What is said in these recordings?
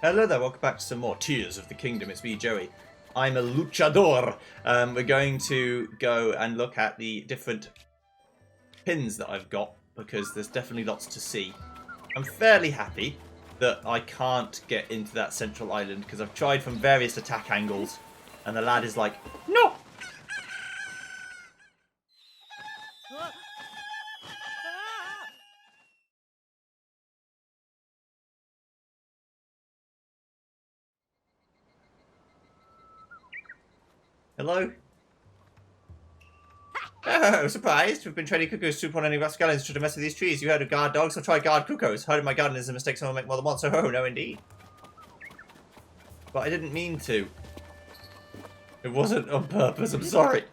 Hello there, welcome back to some more Tears of the Kingdom. It's me, Joey. I'm a luchador. We're going to go and look at the different pins that I've got, because there's definitely lots to see. I'm fairly happy that I can't get into that central island, because I've tried from various attack angles, and the lad is like, no! Hello? Oh, surprised. We've been trading cuckoo's soup on any rascallions to mess with these trees. You heard of guard dogs? I'll try guard cuckoos. Heard of my garden is a mistake someone will make more than one, so no indeed. But I didn't mean to. It wasn't on purpose, I'm sorry.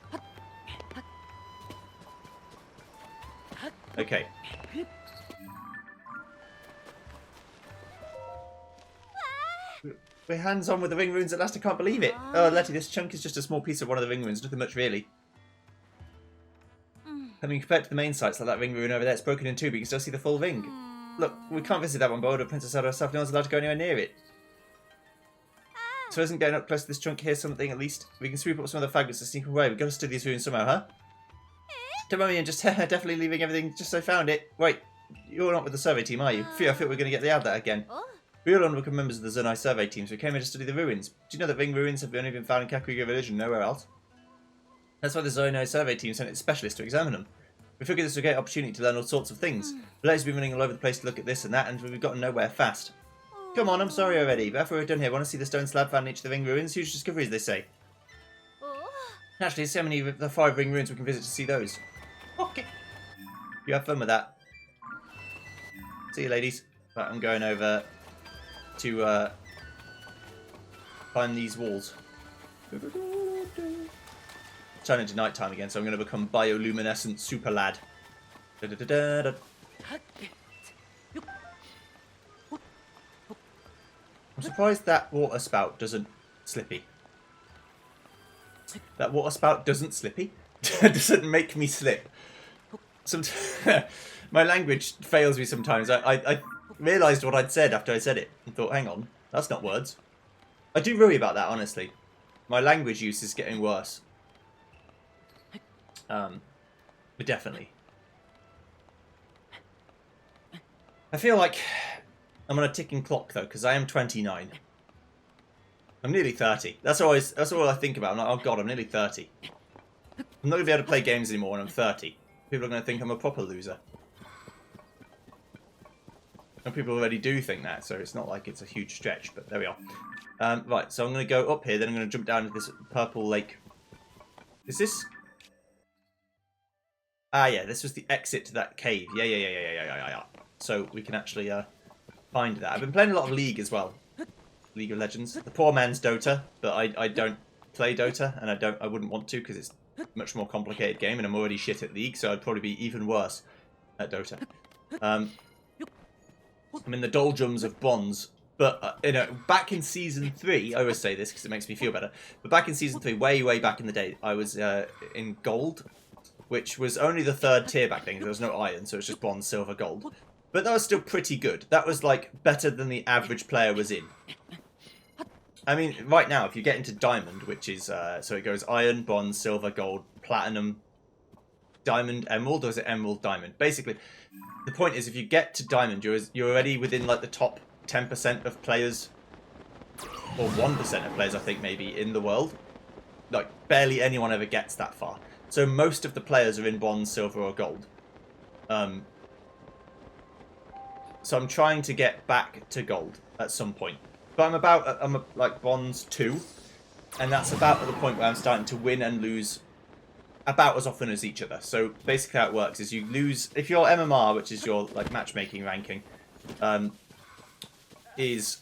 Okay. We're hands-on with the ring runes at last, I can't believe it. Oh, Letty, this chunk is just a small piece of one of the ring runes, nothing much really. I mean, compared to the main sites, like that ring rune over there, it's broken in two, but you can still see the full ring. Look, we can't visit that one, but the princess said herself, no one's allowed to go anywhere near it. So isn't getting up close to this chunk here something, at least? We can sweep up some of the fragments and sneak away. We've got to study these runes somehow, huh? Don't worry, and just definitely leaving everything just so I found it. Wait, you're not with the survey team, are you? I thought we were going to get the ad that again. We all become members of the Zonai survey team, so we came here to study the ruins. Do you know that ring ruins have only been found in Kakariko Village and nowhere else? That's why the Zonai survey team sent its specialists to examine them. We figured this was a great opportunity to learn all sorts of things. Blair's been running all over the place to look at this and that, and we've gotten nowhere fast. Come on, I'm sorry already, but after we're done here, want to see the stone slab found in each of the ring ruins? Huge discoveries, they say. Naturally, so many of the 5 ring ruins we can visit to see those. Okay. You have fun with that. See you, ladies. Right, I'm going over to climb these walls. Turn into nighttime again, so I'm going to become bioluminescent super lad. Da -da -da -da -da. I'm surprised that water spout doesn't slippy. That water spout doesn't slippy? Doesn't make me slip. My language fails me sometimes. I realised what I'd said after I said it and thought, hang on, that's not words. I do worry about that, honestly. My language use is getting worse. But definitely. I feel like I'm on a ticking clock though, because I am 29. I'm nearly 30. That's all I think about. I'm like, oh god, I'm nearly 30. I'm not going to be able to play games anymore when I'm 30. People are going to think I'm a proper loser. And people already do think that, so it's not like it's a huge stretch, but there we are. Right, so I'm going to go up here, then I'm going to jump down into this purple lake. Is this... Ah, yeah, this was the exit to that cave. Yeah. So we can actually find that. I've been playing a lot of League as well. League of Legends. The poor man's Dota, but I don't play Dota, and I wouldn't want to because it's a much more complicated game, and I'm already shit at League, so I'd probably be even worse at Dota. I'm in the doldrums of bronze, but you know, back in season 3, I always say this because it makes me feel better. But back in season 3, way back in the day, I was in gold, which was only the 3rd tier back then. There was no iron, so it was just bronze, silver, gold. But that was still pretty good. That was like better than the average player was in. I mean, right now, if you get into diamond, which is so it goes iron, bronze, silver, gold, platinum, diamond, emerald, or is it emerald, diamond? Basically, the point is, if you get to diamond, you're already within like the top 10% of players, or 1% of players, I think maybe, in the world. Like barely anyone ever gets that far. So most of the players are in bronze, silver, or gold. So I'm trying to get back to gold at some point. But I'm like bronze 2, and that's about at the point where I'm starting to win and lose about as often as each other. So basically how it works is you lose, if your MMR, which is your like matchmaking ranking, is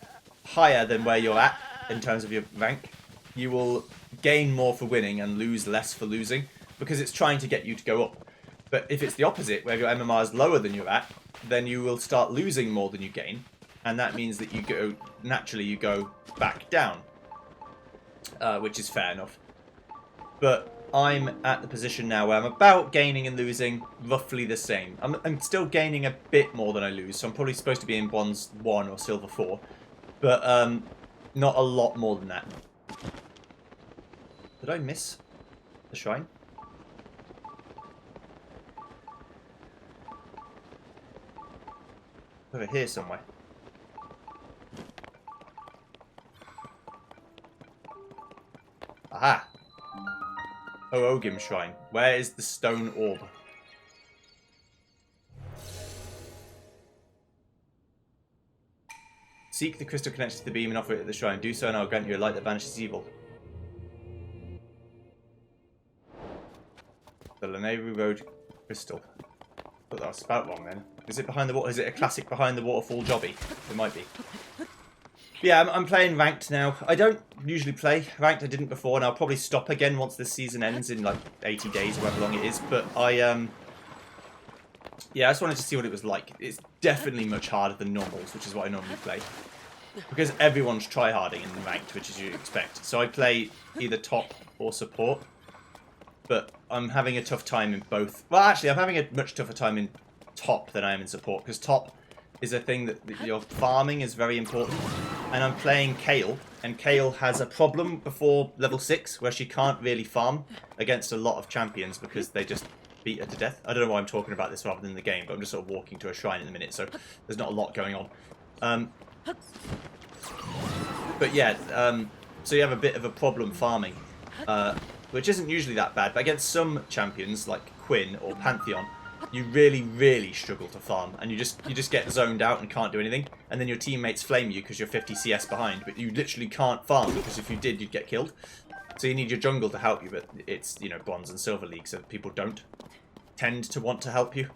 higher than where you're at in terms of your rank, you will gain more for winning and lose less for losing, because it's trying to get you to go up. But if it's the opposite, where your MMR is lower than you're at, then you will start losing more than you gain, and that means that you go, naturally you go back down, which is fair enough. But I'm at the position now where I'm about gaining and losing roughly the same. I'm still gaining a bit more than I lose, so I'm probably supposed to be in bronze 1 or silver 4. But not a lot more than that. Did I miss the shrine? Over here somewhere. Aha! Oh, Ogim Shrine. Where is the stone orb? Seek the crystal connected to the beam and offer it at the shrine. Do so and I'll grant you a light that banishes evil. The Lanayru Road crystal. But that was spout wrong then. Is it behind the water? Is it a classic behind the waterfall jobby? It might be. Yeah, I'm playing ranked now. I don't usually play ranked. I didn't before, and I'll probably stop again once this season ends in like 80 days or however long it is. But yeah, I just wanted to see what it was like. It's definitely much harder than normals, which is what I normally play. Because everyone's tryharding in ranked, which is you expect. So I play either top or support. But I'm having a tough time in both. Well, actually, I'm having a much tougher time in top than I am in support. Because top is a thing that your farming is very important. And I'm playing Kale. And Kale has a problem before level 6 where she can't really farm against a lot of champions because they just beat her to death. I don't know why I'm talking about this rather than the game, but I'm just sort of walking to a shrine in a minute. So there's not a lot going on. But yeah, so you have a bit of a problem farming. Which isn't usually that bad, but against some champions like Quinn or Pantheon, you really, really struggle to farm, and you just get zoned out and can't do anything, and then your teammates flame you because you're 50 CS behind, but you literally can't farm because if you did, you'd get killed. So you need your jungle to help you, but it's, you know, Bronze and Silver League, so people don't tend to want to help you.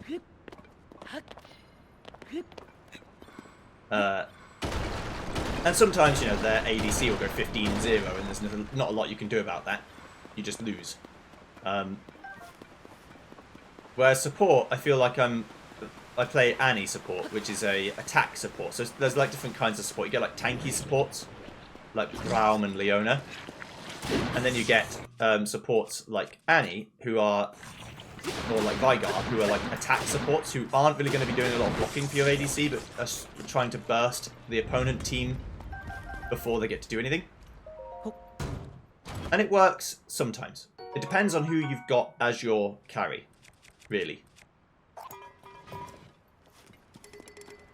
And sometimes, you know, their ADC will go 15-0, and there's not a lot you can do about that. You just lose. Whereas support, I feel like I play Annie support, which is a attack support. So there's like different kinds of support. You get like tanky supports, like Raum and Leona. And then you get supports like Annie, who are more like Vigar, who are like attack supports, who aren't really going to be doing a lot of blocking for your ADC, but are trying to burst the opponent team before they get to do anything. And it works sometimes. It depends on who you've got as your carry, really.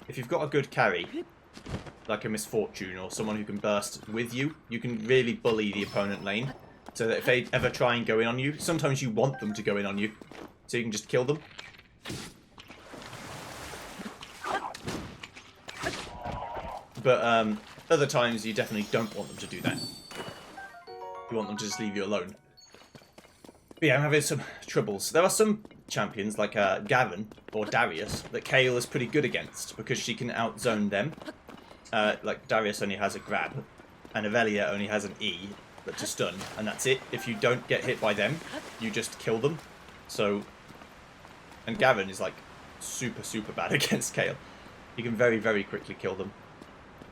If you've got a good carry, like a Misfortune or someone who can burst with you, you can really bully the opponent lane. So that if they ever try and go in on you, sometimes you want them to go in on you, so you can just kill them. But other times you definitely don't want them to do that. You want them to just leave you alone. But yeah, I'm having some troubles. There are some champions, like Gavin or Darius, that Kayle is pretty good against, because she can outzone them. Like, Darius only has a grab, and Avelia only has an E, but to stun, and that's it. If you don't get hit by them, you just kill them. So, and Gavin is like super, super bad against Kayle. You can very, very quickly kill them,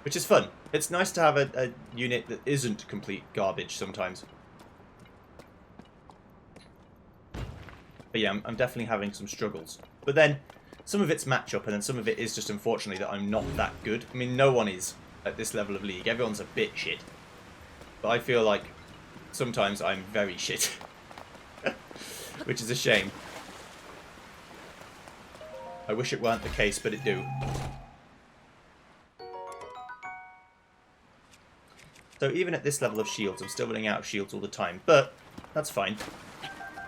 which is fun. It's nice to have a unit that isn't complete garbage sometimes. But yeah, I'm definitely having some struggles. But then, some of it's matchup, and then some of it is just unfortunately that I'm not that good. I mean, no one is at this level of league. Everyone's a bit shit. But I feel like sometimes I'm very shit. Which is a shame. I wish it weren't the case, but it do. So even at this level of shields, I'm still running out of shields all the time. But that's fine.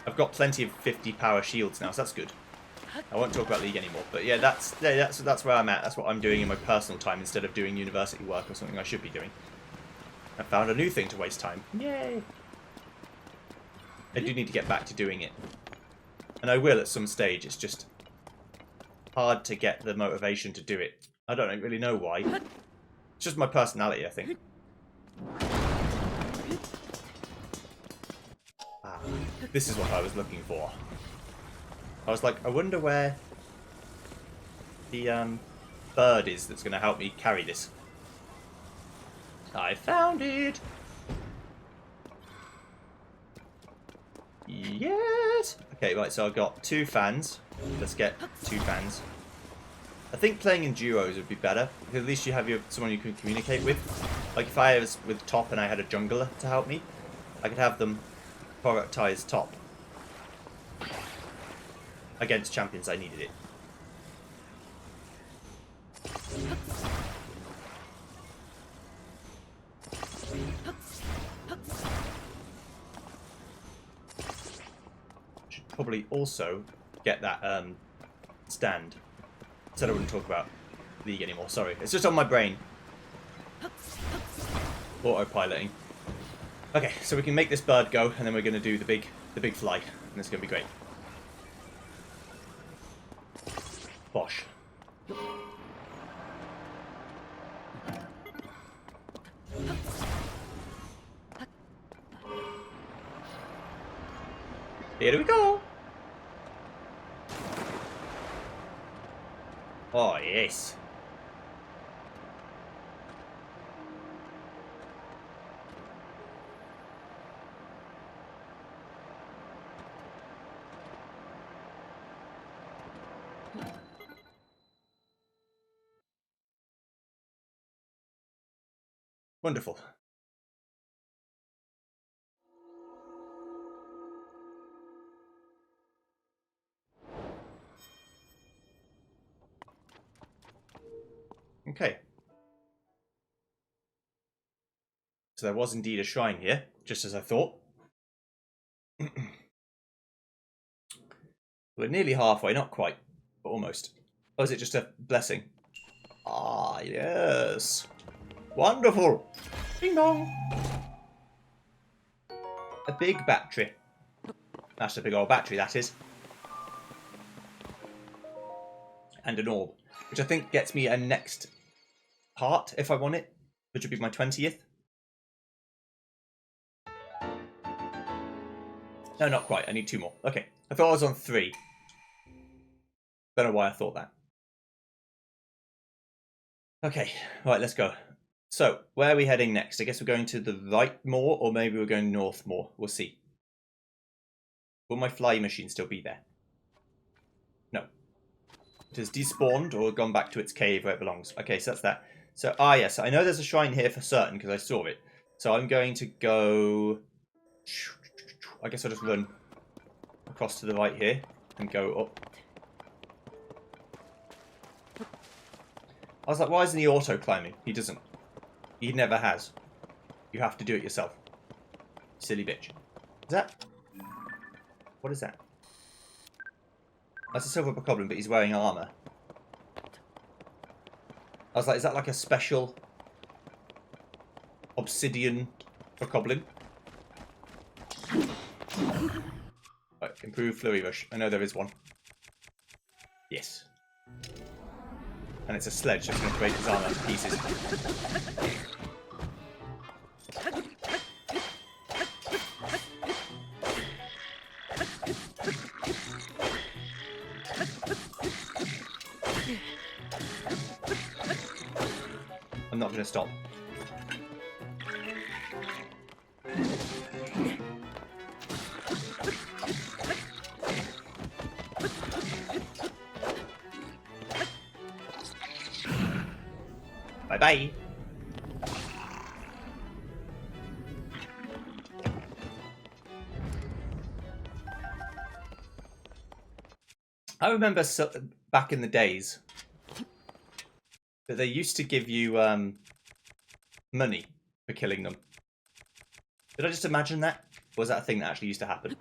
I've got plenty of 50 power shields now, so that's good. I won't talk about League anymore, but yeah, that's where I'm at. That's what I'm doing in my personal time instead of doing university work or something I should be doing. I found a new thing to waste time. Yay! I do need to get back to doing it. And I will at some stage, it's just hard to get the motivation to do it. I don't really know why. It's just my personality, I think. Ah, this is what I was looking for. I was like, I wonder where the bird is that's going to help me carry this. I found it! Yes! Okay, right, so I've got 2 fans. Let's get 2 fans. I think playing in duos would be better, because at least you have someone you can communicate with. Like if I was with top and I had a jungler to help me, I could have them prioritize top against champions I needed it. Should probably also get that stand. Said I wouldn't talk about League anymore. Sorry, it's just on my brain. Autopiloting. Okay, so we can make this bird go, and then we're going to do the big fly, and it's going to be great. Bosh. Here we go. Oh, yes. Wonderful. Okay. So there was indeed a shrine here, just as I thought. We're nearly halfway, not quite, but almost. Oh, is it just a blessing? Ah, yes. Wonderful. Ding dong. A big battery. That's a big old battery, that is. And an orb, which I think gets me a next part if I want it, which would be my 20th. No, not quite. I need 2 more. Okay. I thought I was on 3. Don't know why I thought that. Okay. Right, let's go. So, where are we heading next? I guess we're going to the right more, or maybe we're going north more. We'll see. Will my fly machine still be there? No. It has despawned or gone back to its cave where it belongs. Okay, so that's that. So, yes. I know there's a shrine here for certain because I saw it. So I'm going to go... I guess I'll just run across to the right here and go up. I was like, why isn't he auto climbing? He doesn't. He never has. You have to do it yourself. Silly bitch. Is that? What is that? That's a silver bokoblin, but he's wearing armor. I was like, is that like a special obsidian bokoblin? Right, improve flurry rush. I know there is one. Yes. And it's a sledge that's going to break his armor to pieces. I'm not going to stop. Bye-bye. I remember back in the days that they used to give you money for killing them. Did I just imagine that? Or was that a thing that actually used to happen?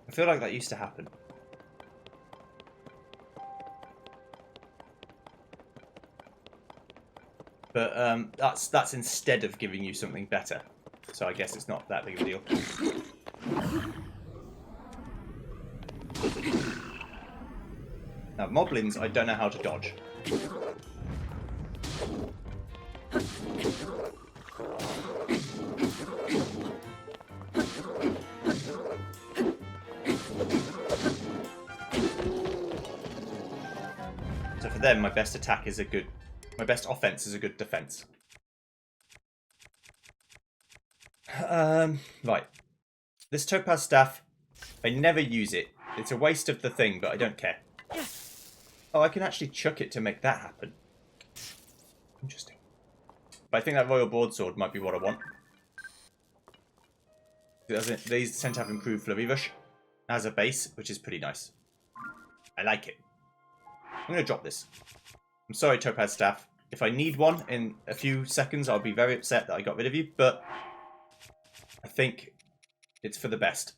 I feel like that used to happen. But that's instead of giving you something better. So I guess it's not that big of a deal. Now, moblins, I don't know how to dodge. So for them, my best attack is a good My best offense is a good defense. Right. This topaz staff, I never use it. It's a waste of the thing, but I don't care. Oh, I can actually chuck it to make that happen. Interesting. But I think that royal broadsword might be what I want. These tend to have improved flurry rush as a base, which is pretty nice. I like it. I'm going to drop this. I'm sorry, topaz staff. If I need one in a few seconds, I'll be very upset that I got rid of you, but I think it's for the best.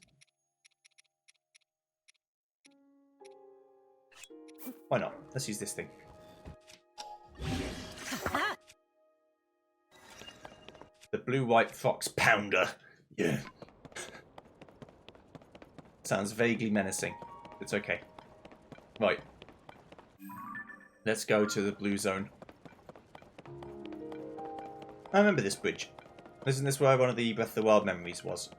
Why not? Let's use this thing. The blue-white fox pounder. Yeah. Sounds vaguely menacing. It's okay. Right. Let's go to the blue zone. I remember this bridge. Isn't this where one of the Breath of the Wild memories was?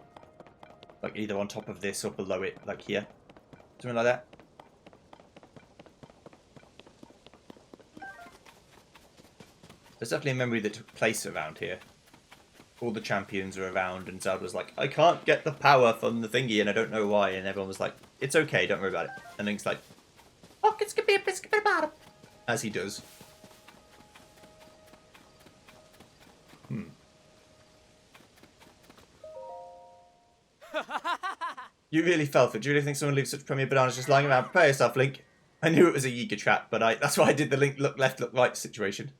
Like either on top of this or below it, like here. Something like that. There's definitely a memory that took place around here. All the champions were around and Zelda was like, I can't get the power from the thingy and I don't know why. And everyone was like, it's okay, don't worry about it. And Link's like, oh, it's gonna be a biscuit about it. As he does. You really fell for it. Do you really think someone leaves such premier bananas just lying around? Prepare yourself, Link. I knew it was a Yiga trap, but that's why I did the Link look left, look right situation.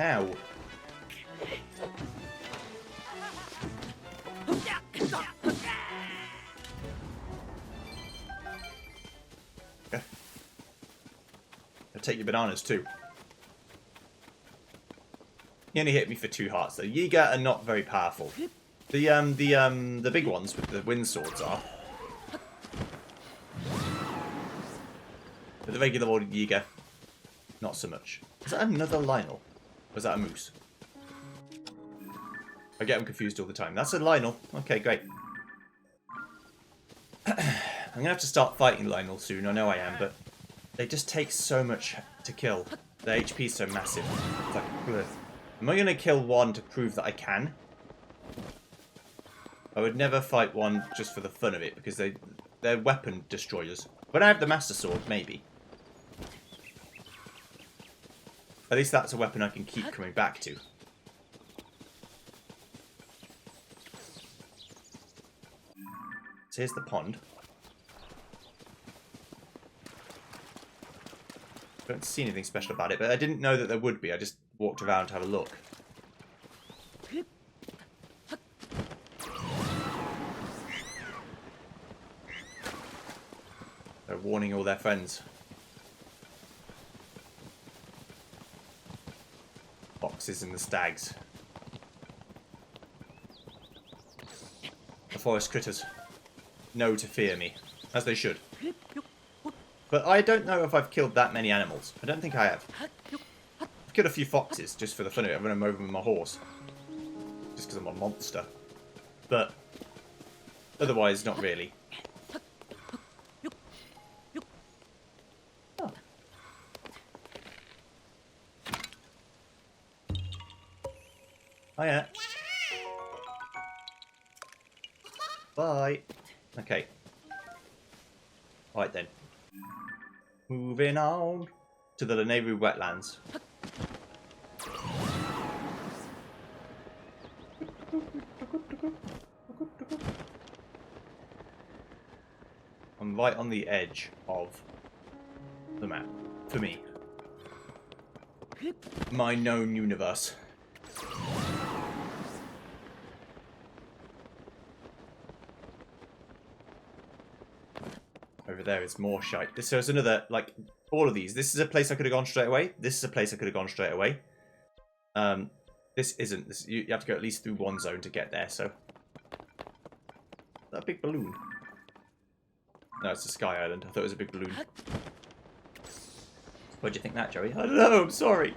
Ow. I'll take your bananas too. He only hit me for 2 hearts though. Yiga are not very powerful. The big ones with the wind swords are. But the regular old Yiga, not so much. Is that another Lionel? Or is that a moose? I get them confused all the time. That's a Lionel. Okay, great. I'm going to have to start fighting Lionel soon. I know I am, but they just take so much to kill. Their HP is so massive. It's like, ugh. Am I going to kill one to prove that I can? I would never fight one just for the fun of it, because they're weapon destroyers. When I have the Master Sword, maybe. At least that's a weapon I can keep coming back to. So here's the pond. Don't see anything special about it, but I didn't know that there would be. I just walked around to have a look. They're warning all their friends. Foxes and the stags. The forest critters know to fear me, as they should. But I don't know if I've killed that many animals. I don't think I have. I've killed a few foxes just for the fun of it. I run them over with my horse. Just because I'm a monster. But otherwise, not really. Oh. Hiya. Bye. Okay. Right then. Moving on to the Lanayru wetlands. I'm right on the edge of the map. For me. My known universe. Over there is more shite. So it's another, like, all of these. This is a place I could have gone straight away. This is a place I could have gone straight away. This isn't. You have to go at least through one zone to get there, so. Is that a big balloon? No, it's a sky island. I thought it was a big balloon. What do you think that, Joey? I don't know, I'm sorry.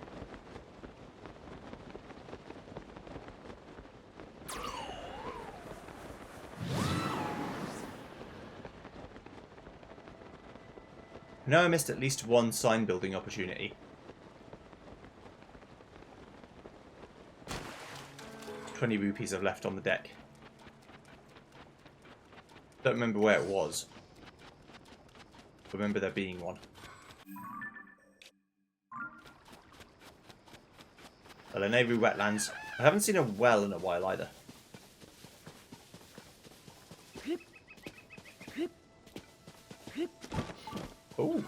I know I missed at least one sign building opportunity. 20 rupees I've left on the deck. Don't remember where it was. Remember there being one. Nehru wetlands. I haven't seen a well in a while either. Oh,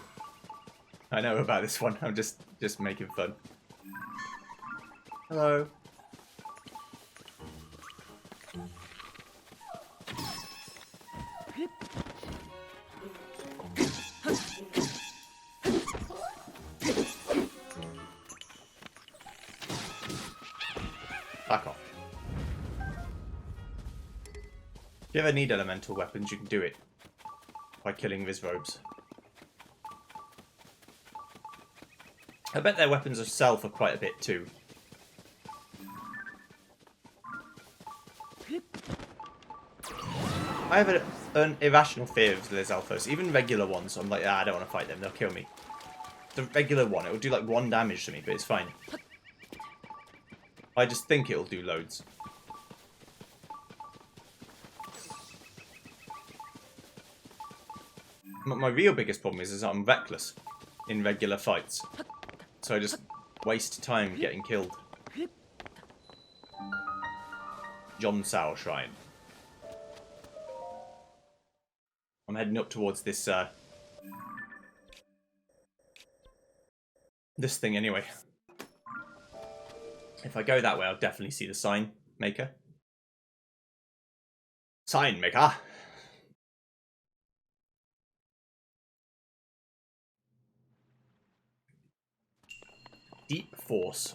I know about this one. I'm just making fun. Hello. Back off. If you ever need elemental weapons, you can do it by killing Vizrobes. I bet their weapons of sell for quite a bit too. I have an irrational fear of the Zelfos. Even regular ones, I'm like, I don't want to fight them, they'll kill me. The regular one, it will do like 1 damage to me, but it's fine. I just think it'll do loads. My real biggest problem is I'm reckless in regular fights. So I just waste time getting killed. John Sao Shrine. I'm heading up towards this this thing anyway. If I go that way, I'll definitely see the sign maker. Sign maker! Deep Force.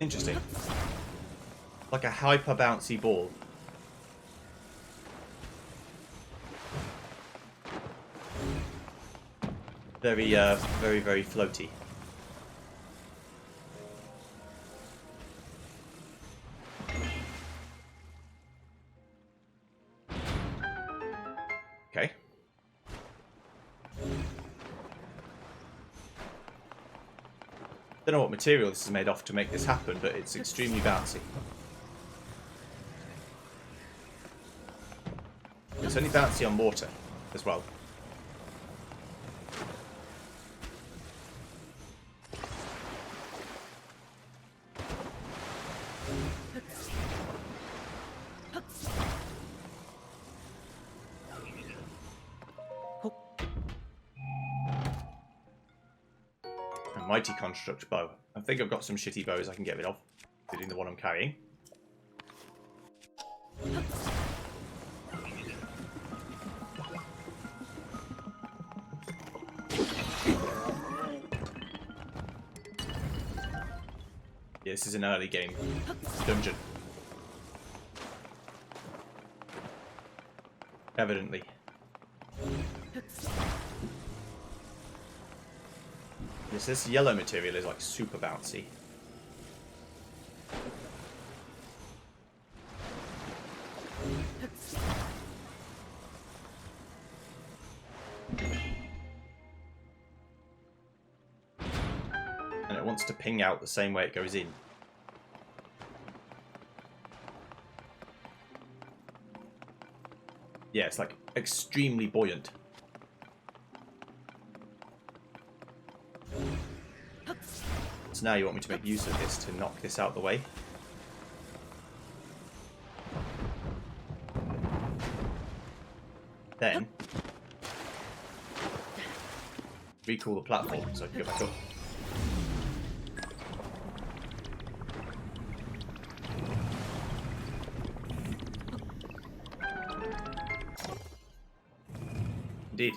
Interesting. Like a hyper bouncy ball. Very, very floaty. Okay. Don't know what material this is made of to make this happen, but it's extremely bouncy. It's only bouncy on water as well. A mighty construct bow. I think I've got some shitty bows I can get rid of, including the one I'm carrying. Yeah, this is an early game dungeon. Evidently. This yellow material is like super bouncy. And it wants to ping out the same way it goes in. Yeah, it's like extremely buoyant. So now you want me to make use of this to knock this out the way. Then recall the platform so I can go back up. Indeed.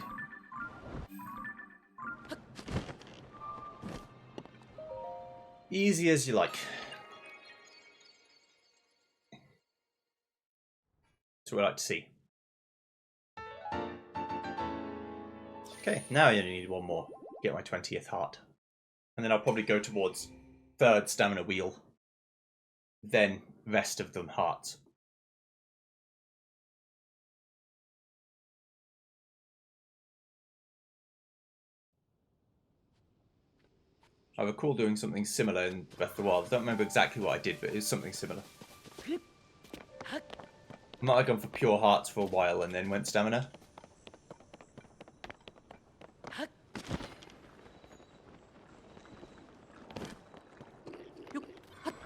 Easy as you like. That's what I like to see. Okay, now I only need one more. Get my 20th heart. And then I'll probably go towards 3rd stamina wheel. Then rest of them hearts. I recall doing something similar in Breath of the Wild. I don't remember exactly what I did, but it was something similar. I might have gone for pure hearts for a while and then went stamina.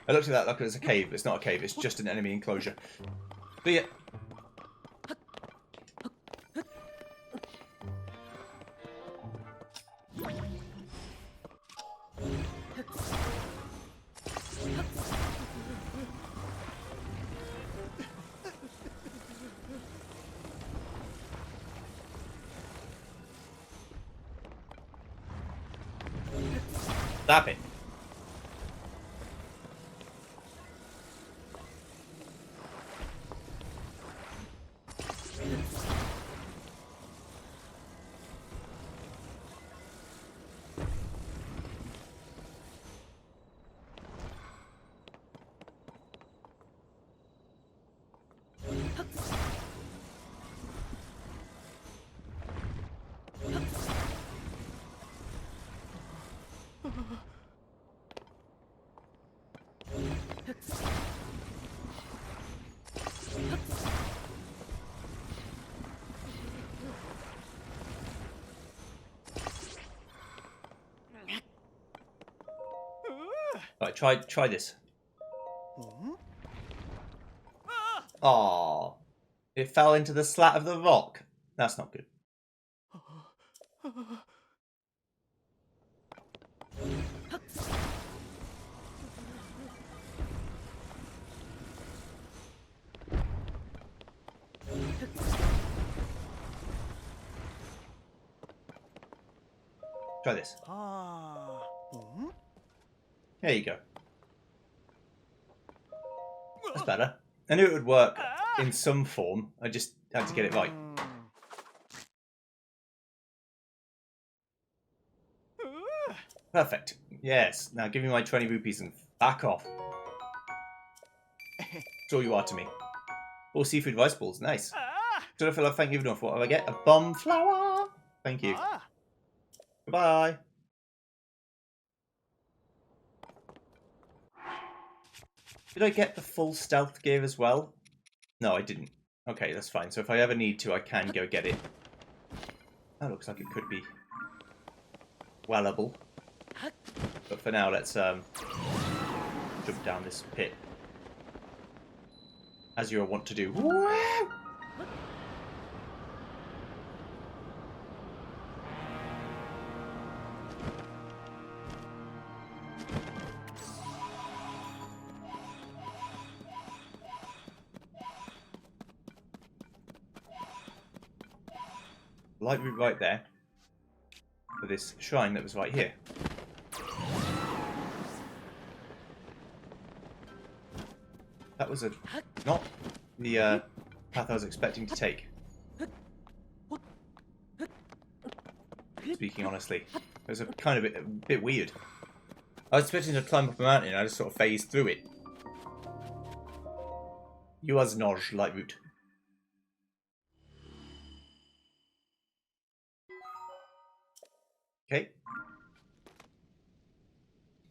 I looked at that like it was a cave, but it's not a cave, it's just an enemy enclosure. But yeah. Stop it. Right, try this. Oh, it fell into the slat of the rock. That's not good. Try this. There you go. That's better. I knew it would work in some form. I just had to get it right. Perfect. Yes. Now give me my 20 rupees and back off. That's all you are to me. All seafood rice balls. Nice. Don't feel like thank you enough. What do I get? A bomb flower. Thank you. Goodbye. Did I get the full stealth gear as well? No, I didn't. Okay, that's fine. So if I ever need to, I can go get it. That looks like it could be wellable. But for now, let's jump down this pit. As you are wont to do. Woo! Light route right there for this shrine that was right here. That was not the path I was expecting to take. Speaking honestly, it was a kind of a bit weird. I was expecting to climb up a mountain, and I just sort of phased through it. You was Noj, light route. Okay.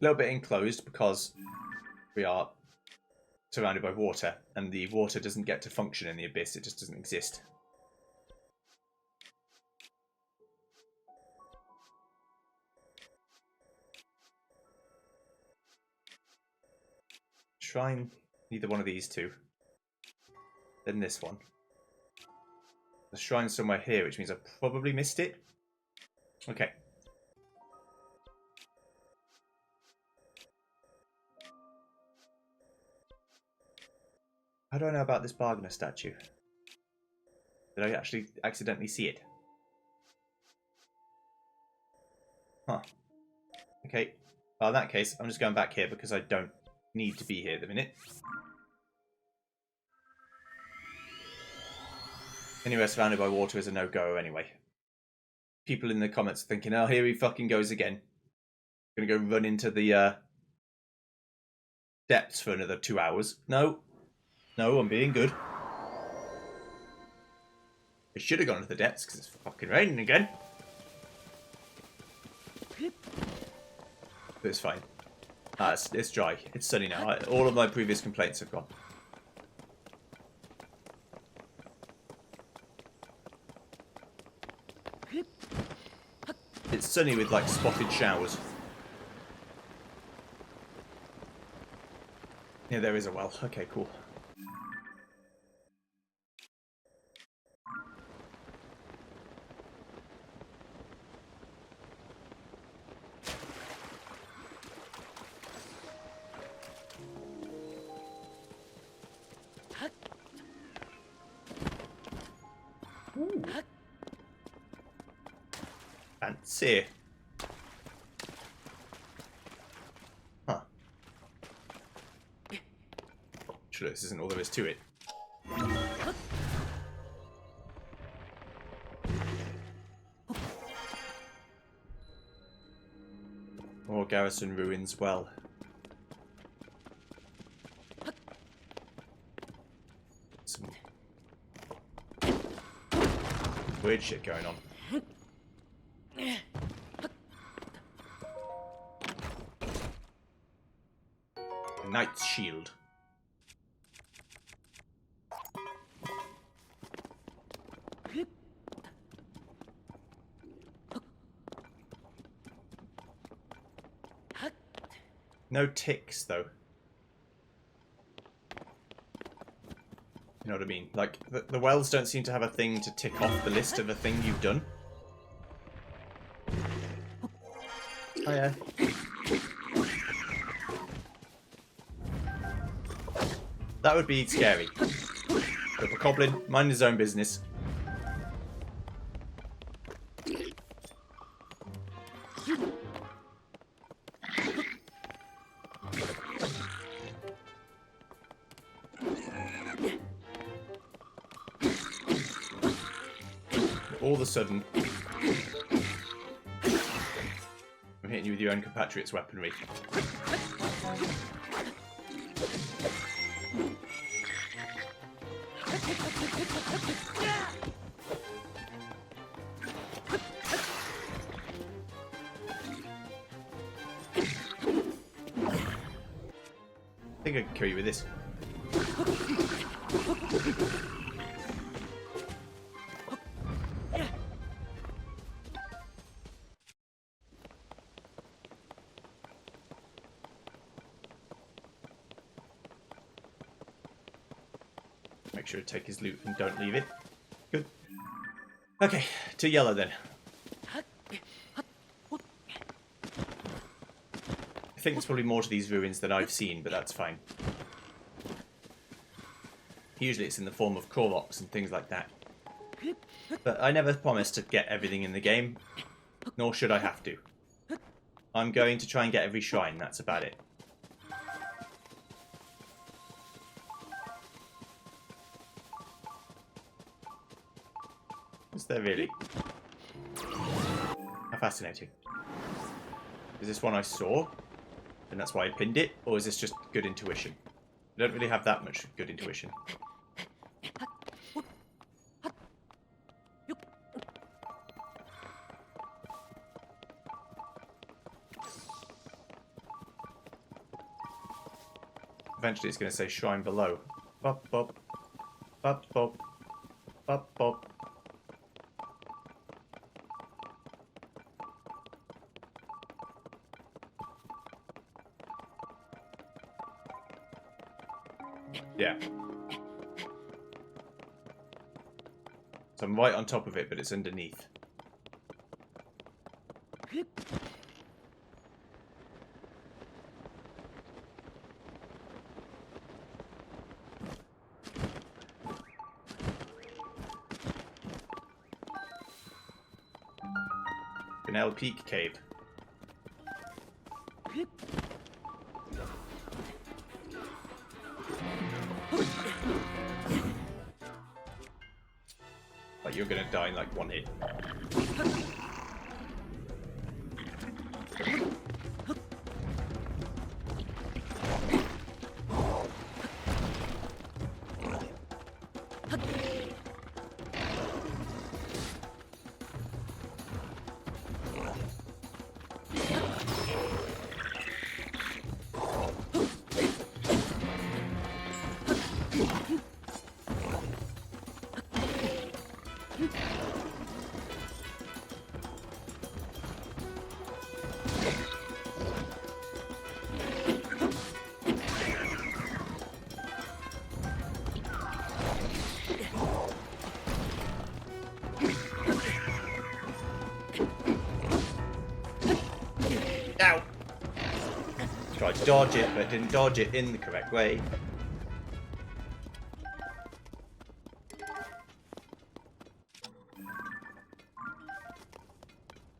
A little bit enclosed because we are surrounded by water, and the water doesn't get to function in the abyss, it just doesn't exist. Shrine, either one of these two. Then this one. The shrine's somewhere here, which means I probably missed it. Okay. How do I know about this bargainer statue? Did I actually accidentally see it? Huh. Okay. Well, in that case, I'm just going back here because I don't need to be here at the minute. Anywhere surrounded by water is a no-go anyway. People in the comments are thinking, oh, here he fucking goes again. Gonna go run into the depths for another 2 hours. No. No, I'm being good. I should have gone to the depths because it's fucking raining again. But it's fine. It's dry. It's sunny now. All of my previous complaints have gone. It's sunny with like spotted showers. Yeah, there is a well. Okay, cool. Ooh. Fancy. Huh. Sure, this isn't all there is to it. More garrison ruins, well. Some weird shit going on. A knight's shield. No ticks, though. You know what I mean? Like, the wells don't seem to have a thing to tick off the list of a thing you've done. Oh, yeah. That would be scary. But the goblin, mind his own business. All of a sudden, I'm hitting you with your own compatriots' weaponry. I think I can kill you with this. Make sure to take his loot and don't leave it. Good. Okay, to yellow then. I think there's probably more to these ruins than I've seen, but that's fine. Usually it's in the form of Koroks and things like that. But I never promised to get everything in the game, nor should I have to. I'm going to try and get every shrine, that's about it. Is there really? How fascinating. Is this one I saw? And that's why I pinned it? Or is this just good intuition? I don't really have that much good intuition. Eventually it's going to say shrine below. Bop, bop. Bop, bop. Bop, bop. Yeah. So I'm right on top of it, but it's underneath. Canal Peak Cave. Like you're gonna die in like one hit. Ow! Tried to dodge it, but didn't dodge it in the correct way.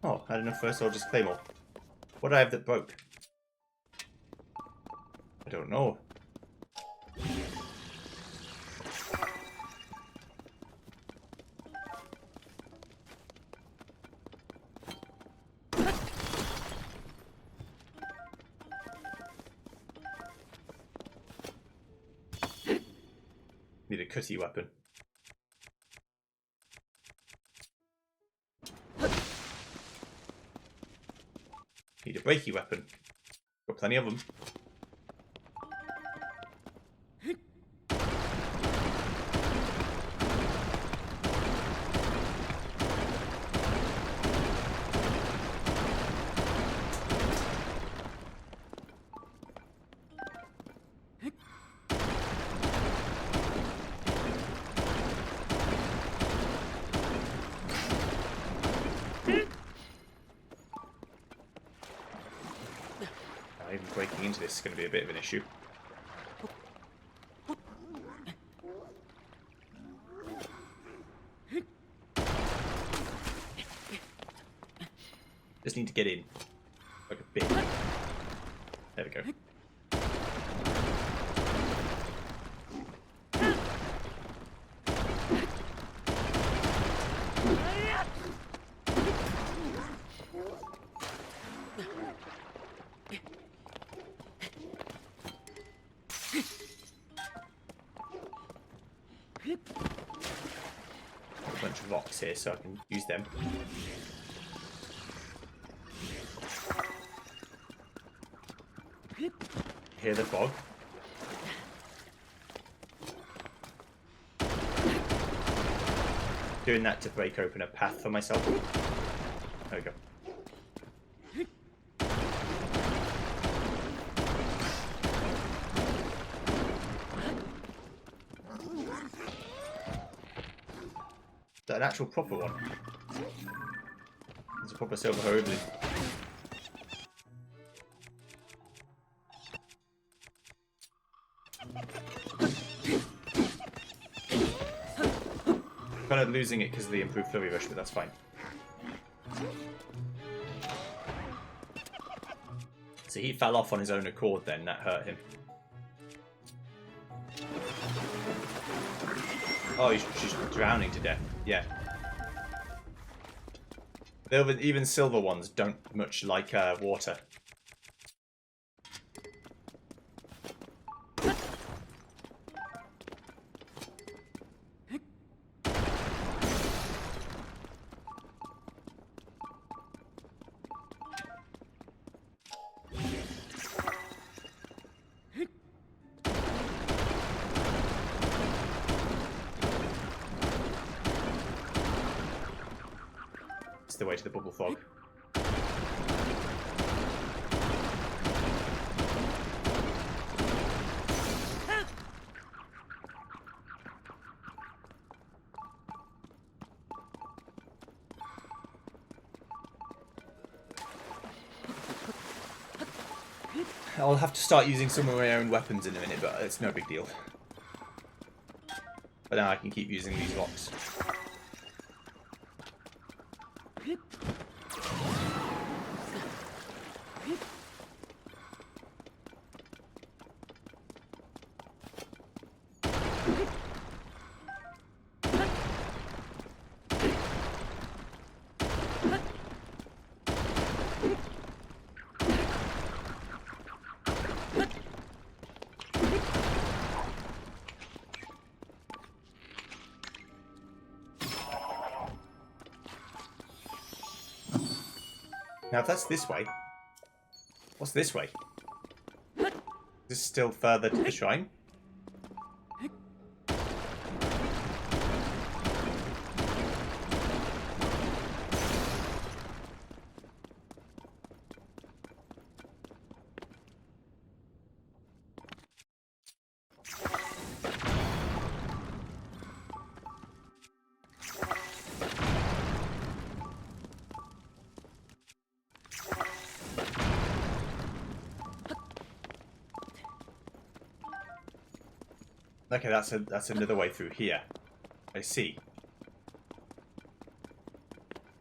Oh, I had enough first soldier's claymore. What did I have that broke? I don't know. Need a cutty weapon. Need a breaky weapon. Got plenty of them. Even breaking into this is going to be a bit of an issue. Just need to get in. Like a bit. There we go. A bunch of rocks here so I can use them. Hear the fog. Doing that to break open a path for myself. There we go. Is that an actual proper one? It's a proper silver Hyrule. Kind of losing it because of the improved flurry rush, but that's fine. So he fell off on his own accord then, that hurt him. Oh, she's drowning to death. Yeah. Even silver ones don't much like water. The way to the bubble fog. I'll have to start using some of my own weapons in a minute, but it's no big deal. But now I can keep using these rocks. Now, if that's this way, what's this way? Is this still further to the shrine? Okay, that's another way through here. I see.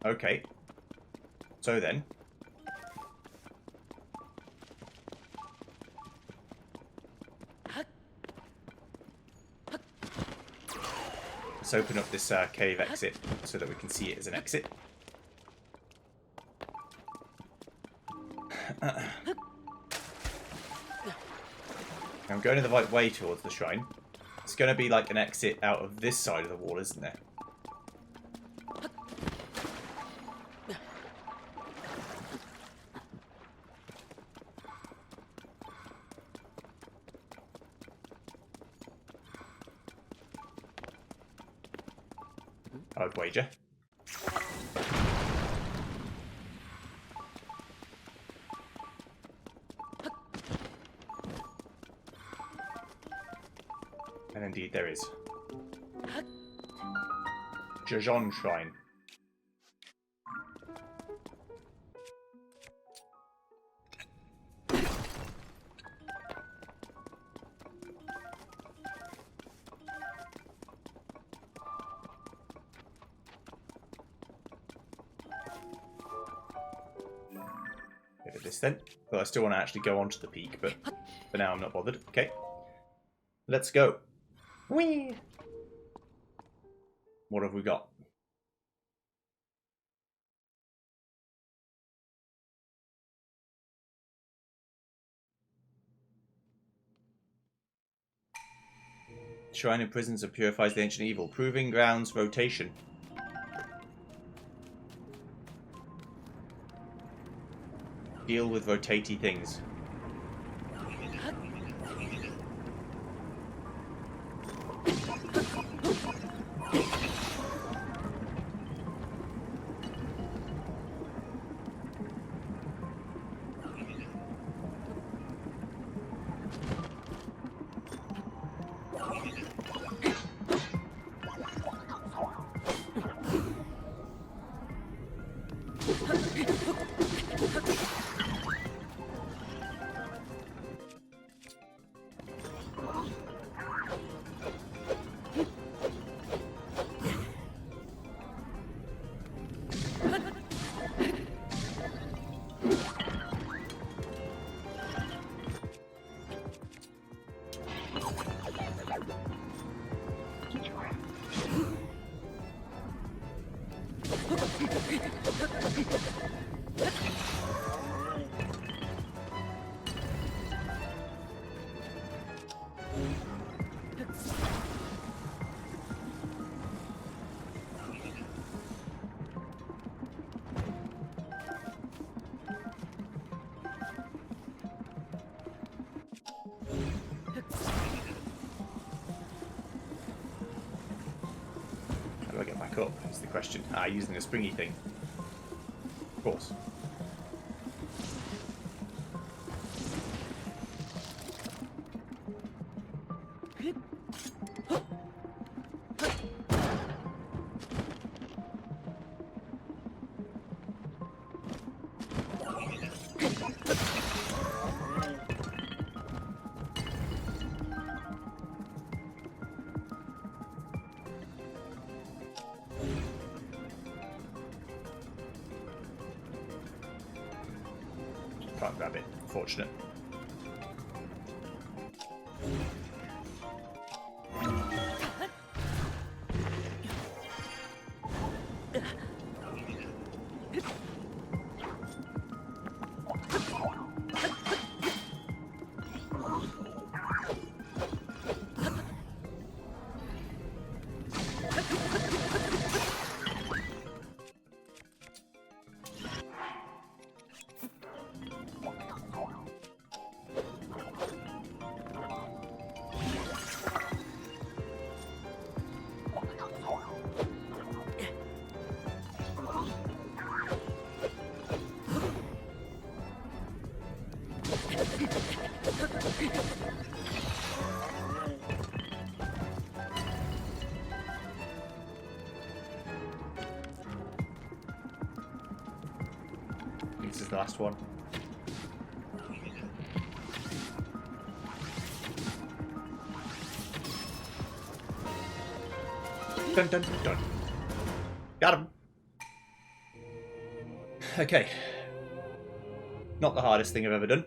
Okay. So then. Let's open up this cave exit so that we can see it as an exit. I'm going the right way towards the shrine. It's going to be like an exit out of this side of the wall, isn't there? I would wager. And indeed there is. Jajon Shrine. Bit of this then. Well, I still want to actually go onto the peak, but for now I'm not bothered. Okay. Let's go. Whee! What have we got? Shrine of Prisons that purifies the ancient evil. Proving grounds rotation. Deal with rotatey things. How do I get back up? Is the question. Ah, using a springy thing. Of course. Can't grab it. Fortunate. this is the last one. Dun, dun, dun, dun. Got him. Okay. Not the hardest thing I've ever done.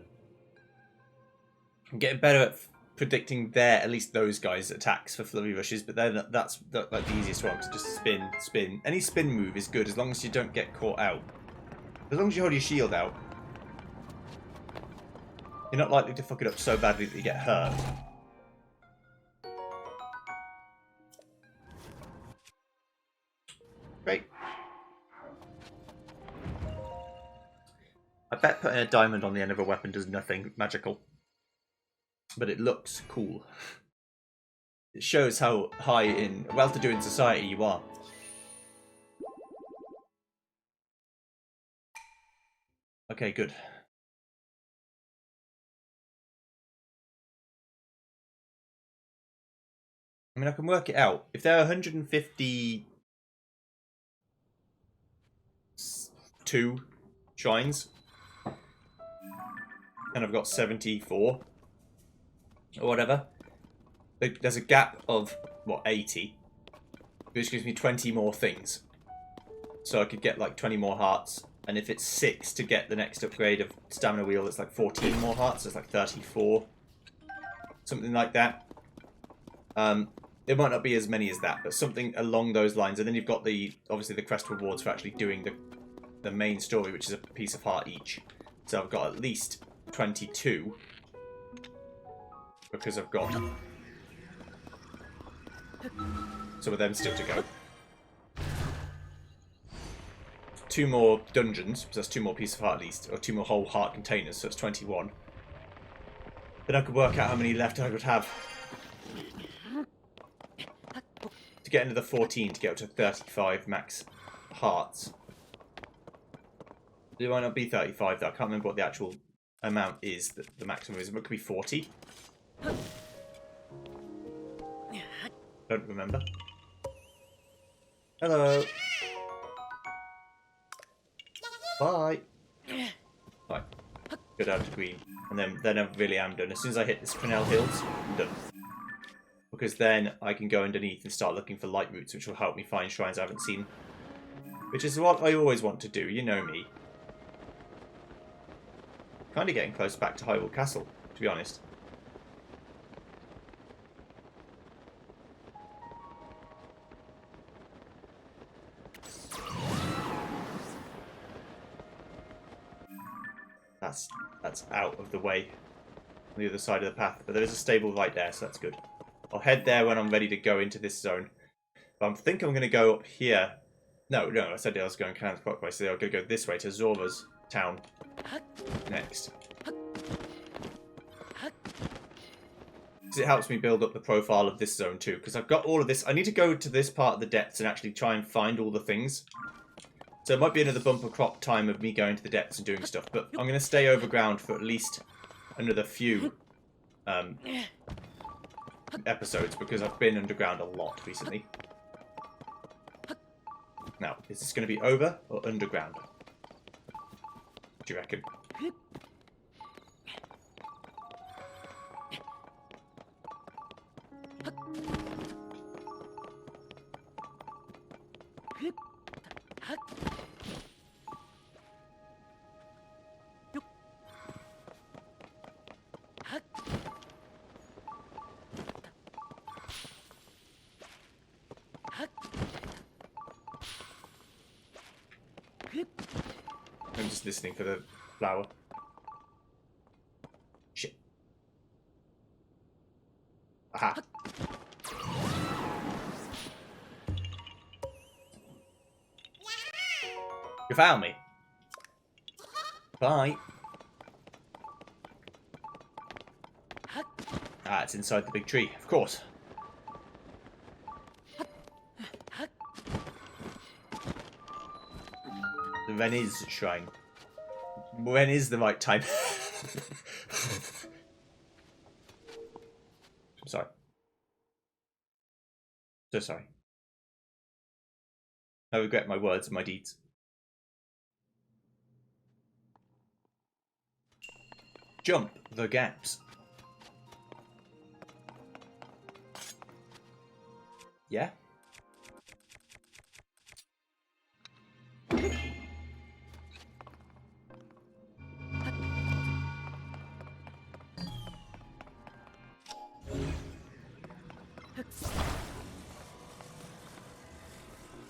I'm getting better at predicting at least those guys' attacks for flurry rushes, but then that's like the easiest one, because just spin, spin. Any spin move is good as long as you don't get caught out. As long as you hold your shield out, you're not likely to fuck it up so badly that you get hurt. Great. I bet putting a diamond on the end of a weapon does nothing magical. But it looks cool. It shows how high in well-to-do in society you are. Okay, good. I mean, I can work it out. If there are 152 shrines, and I've got 74, or whatever, there's a gap of, what, 80, which gives me 20 more things. So I could get like 20 more hearts, and if it's 6 to get the next upgrade of stamina wheel, it's like 14 more hearts, so it's like 34. Something like that. It might not be as many as that, but something along those lines. And then you've got obviously the crest rewards for actually doing the main story, which is a piece of heart each. So I've got at least 22. Because I've got some of them still to go. 2 more dungeons, so that's 2 more pieces of heart at least, or 2 more whole heart containers, so it's 21. Then I could work out how many left I would have to get into the 14 to get up to 35 max hearts. It might not be 35 though, I can't remember what the actual amount is that the maximum is. It could be 40. Don't remember. Hello. Bye. Bye. Go down to green. And then I really am done. As soon as I hit the Spinel Hills, I'm done. Because then I can go underneath and start looking for light routes, which will help me find shrines I haven't seen. Which is what I always want to do, you know me. Kind of getting close back to Hyrule Castle, to be honest. That's out of the way on the other side of the path, but there is a stable right there, so that's good. I'll head there when I'm ready to go into this zone. But I think I'm going to go up here. No, I said I was going counterclockwise, so I'm going to go this way to Zora's town next. Because it helps me build up the profile of this zone too, because I've got all of this. I need to go to this part of the depths and actually try and find all the things. So it might be another bumper crop time of me going to the depths and doing stuff, but I'm going to stay overground for at least another few episodes, because I've been underground a lot recently. Now, is this going to be over or underground? What do you reckon? I'm just listening for the flower. Shit. Aha. You found me. Bye. Ah, it's inside the big tree, of course. The Venice Shrine. When is the right time? I'm sorry. So sorry. I regret my words and my deeds. Jump the gaps. Yeah?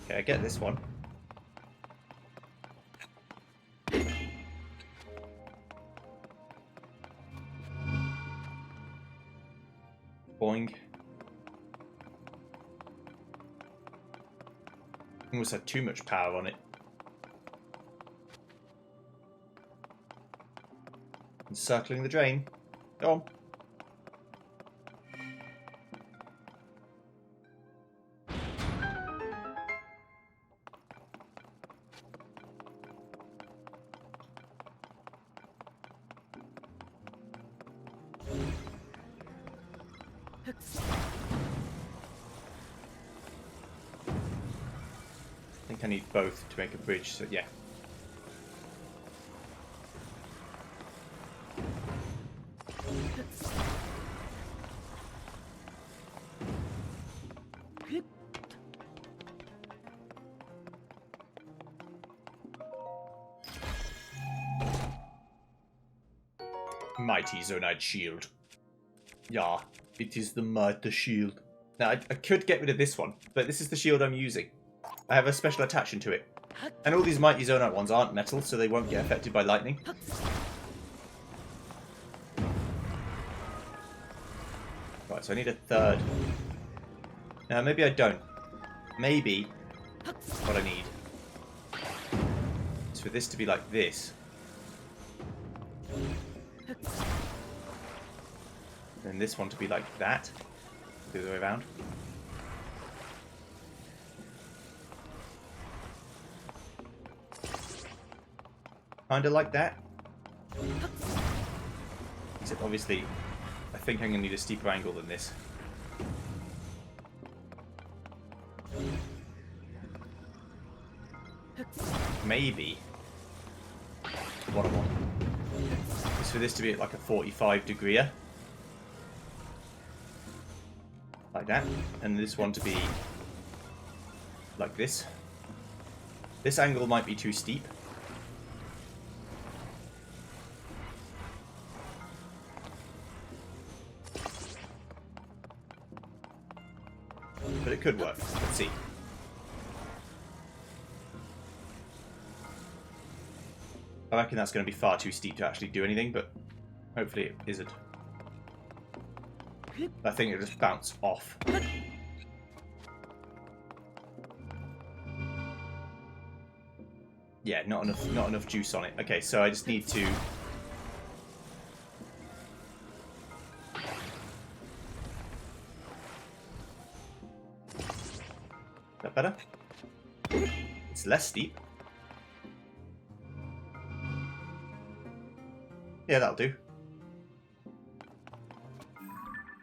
Okay, I get this one. Boing. Almost had too much power on it. Encircling the drain. Go on. I think I need both to make a bridge, so yeah. Mighty Zonite shield. Yeah, it is the mighty shield. Now, I could get rid of this one, but this is the shield I'm using. I have a special attachment to it. And all these Mighty Zonite ones aren't metal, so they won't get affected by lightning. Right, so I need a third. Now, maybe I don't. Maybe what I need is for this to be like this. And this one to be like that. The other way around. Kinda like that. Except obviously, I think I'm gonna need a steeper angle than this. Maybe what I want is for this to be at like a 45 degree. Like that. And this one to be like this. This angle might be too steep. But it could work. Let's see. I reckon that's going to be far too steep to actually do anything, but hopefully it isn't. I think it'll just bounce off. Yeah, not enough juice on it. Okay, so I just need to... Is that better? It's less steep. Yeah, that'll do.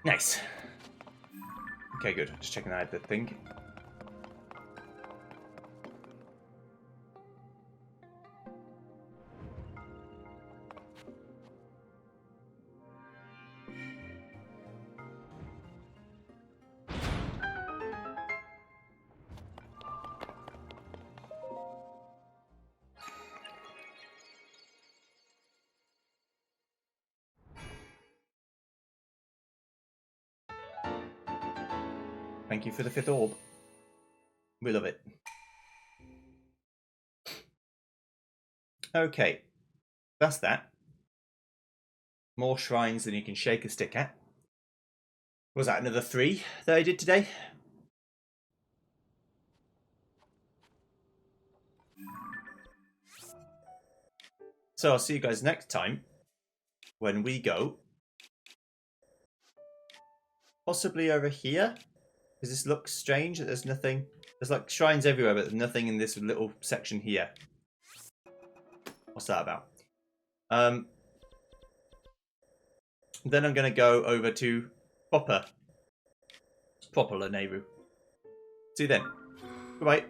Nice. Okay, good. Just checking out the thing. Thank you for the 5th orb. We love it. Okay. That's that. More shrines than you can shake a stick at. Was that another 3 that I did today? So I'll see you guys next time when we go possibly over here. Does this look strange that there's nothing? There's like shrines everywhere, but there's nothing in this little section here. What's that about? Then I'm going to go over to proper Lanayru. See you then. Bye-bye.